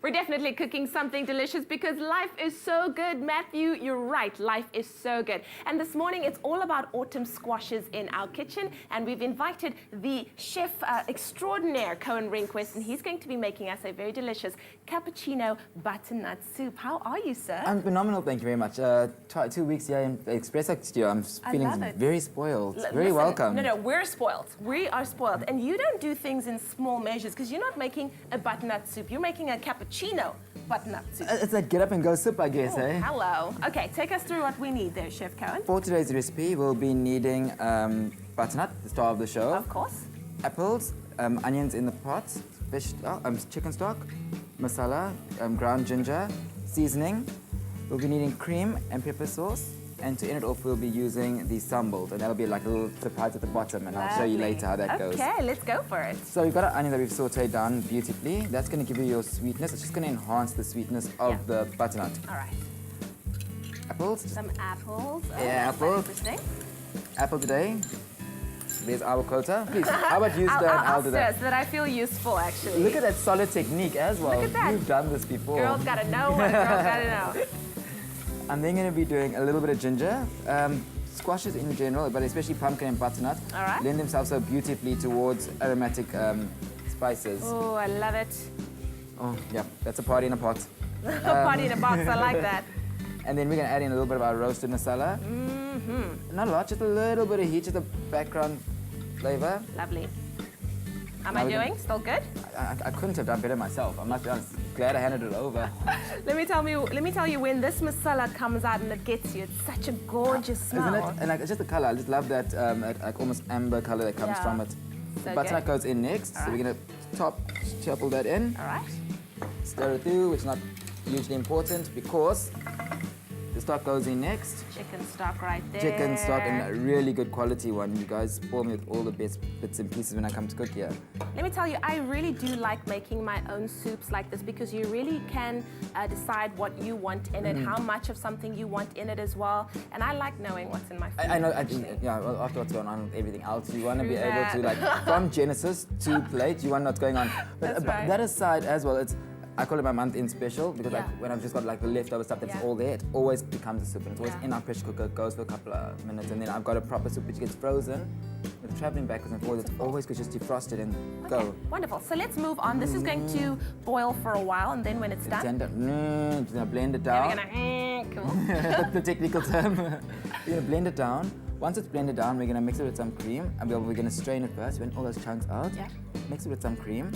We're definitely cooking something delicious because life is so good. Matthew, you're right. Life is so good. And this morning, it's all about autumn squashes in our kitchen. And we've invited the chef extraordinaire, Cohen Rehnquist, and he's going to be making us a very delicious cappuccino butternut soup. How are you, sir? I'm phenomenal, thank you very much. 2 weeks here in the Espresso Studio. I'm feeling very spoiled. Very welcome. No, we're spoiled. We are spoiled. And you don't do things in small measures because you're not making a butternut soup. You're making a cappuccino butternut soup. It's like get up and go soup, I guess, eh? Hello. Okay, take us through what we need there, Chef Cohen. For today's recipe, we'll be needing butternut, the star of the show. Of course. Apples, onions in the pot, fish stock, chicken stock, masala, ground ginger, seasoning. We'll be needing cream and pepper sauce. And to end it off, we'll be using the sambal, and that'll be like a little surprise at the bottom, and I'll show you later how that goes. Okay, let's go for it. So we've got our onion that we've sauteed down beautifully. That's going to give you your sweetness. It's just going to enhance the sweetness of the butternut. All right. Apples. Some apples. Oh, yeah, apples. Interesting. Apple today. There's our quota. Please, how about you stir and I'll do that? So that I feel useful, actually. Look at that solid technique as well. Look at that. You've done this before. Girls gotta know what a girl's gotta know. I'm then going to be doing a little bit of ginger. Squashes in general, but especially pumpkin and butternut, lend themselves so beautifully towards aromatic spices. Oh, I love it. Oh, yeah, that's a party in a pot. A party in a box, I like that. And then we're going to add in a little bit of our roasted masala. Not a lot, just a little bit of heat, just a background flavor. Lovely. How am I doing? Still good? I couldn't have done better myself. I must be honest. Glad I handed it over. Let me tell you, when this masala comes out and it gets you, it's such a gorgeous smell. Isn't it? And like, it's just the color. I just love that like almost amber color that comes from it. So butternut goes in next, so we're gonna chop that in. All right. Stir it through, which is not hugely important because the stock goes in next. Chicken stock right there. Chicken stock, and a really good quality one. You guys spoil me with all the best bits and pieces when I come to cook here. Let me tell you, I really do like making my own soups like this because you really can decide what you want in it, how much of something you want in it as well. And I like knowing what's in my food. I know, well, after what's going on with everything else, you want to be able to, like, from Genesis to plate, you want to know what's going on. But that aside as well, I call it my month-in special because like, when I've just got like the leftover stuff that's all there, it always becomes a soup, and it's always in our pressure cooker, goes for a couple of minutes, and then I've got a proper soup which gets frozen. With traveling backwards and forwards, it's always good just defrost it and go. Wonderful. So let's move on. This is going to boil for a while, and then when it's done, we're gonna blend it down. We're gonna cool. That's the technical term. We're gonna blend it down. Once it's blended down, we're gonna mix it with some cream, and we're gonna strain it first. When all those chunks out, mix it with some cream,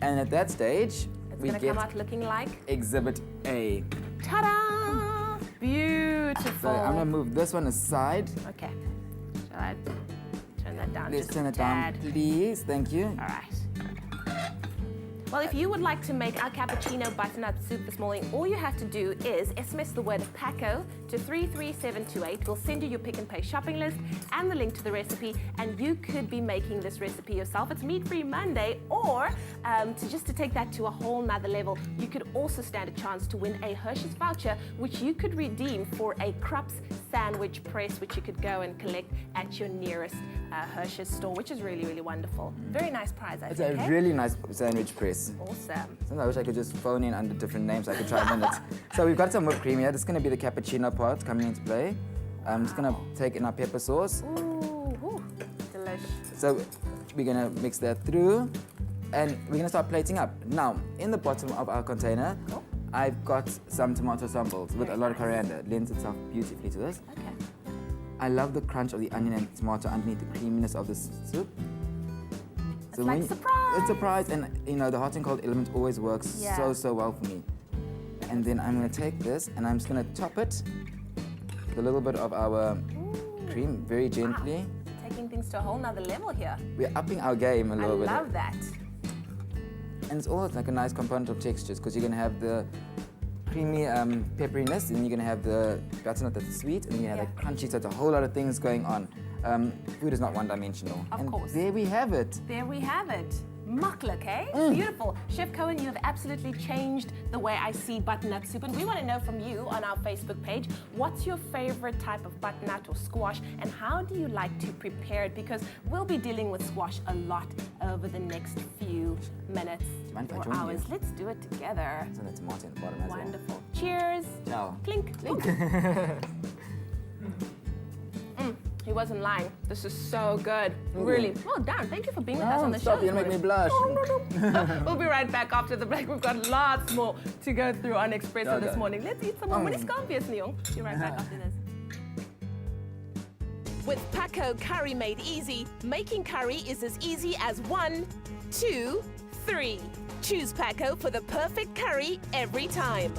and at that stage, it's going to come out looking like Exhibit A. Ta-da! Beautiful. So I'm going to move this one aside. Okay. Shall I turn that down? Let's turn it down, please. Thank you. All right. Well, if you would like to make our cappuccino butternut soup this morning, all you have to do is SMS the word PAKCO to 33728. We'll send you your pick and pay shopping list and the link to the recipe, and you could be making this recipe yourself. It's meat-free Monday, or to take that to a whole nother level, you could also stand a chance to win a Hershey's voucher, which you could redeem for a Krups sandwich press, which you could go and collect at your nearest Hershey's store, which is really, really wonderful. Very nice prize, I think. It's a really nice sandwich press. Awesome. Sometimes I wish I could just phone in under different names so I could try a minute. So we've got some whipped cream here. This is going to be the cappuccino part coming into play. I'm just going to take in our pepper sauce. Ooh, delish. So we're going to mix that through, and we're going to start plating up. Now, in the bottom of our container, I've got some tomato samples with a lot of coriander. It lends itself beautifully to this. Okay. I love the crunch of the onion and tomato underneath the creaminess of this soup. It's like surprise! It's a surprise, and you know, the hot and cold element always works so well for me. And then I'm going to take this, and I'm just going to top it with a little bit of our cream, very gently. Wow. Taking things to a whole nother level here. We're upping our game a little bit. I love that. And it's always like a nice component of textures, because you're going to have the creamy pepperiness, and you're going to have the butternut that's sweet, and then you have the crunchy, so it's a whole lot of things going on. Food is not one-dimensional. Of course. There we have it. There we have it. Maklik, eh? Beautiful. Chef Cohen, you have absolutely changed the way I see butternut soup, and we want to know from you on our Facebook page, what's your favorite type of butternut or squash, and how do you like to prepare it? Because we'll be dealing with squash a lot over the next few minutes. Mind if I 4 join you? hours. Let's do it together. There's a tomato in the bottom as well. Wonderful. Cheers. Ciao. Clink. Clink. He wasn't lying. This is so good. Really. Well done. Thank you for being with us on the Stop, show. you're gonna make me blush. We'll be right back after the break. We've got lots more to go through on Espresso Okay. this morning. Let's eat some more. Moenie skaam wees nie, jong. Be right back after this. With PAKCO Curry Made Easy, making curry is as easy as 1, 2, 3. Choose PAKCO for the perfect curry every time.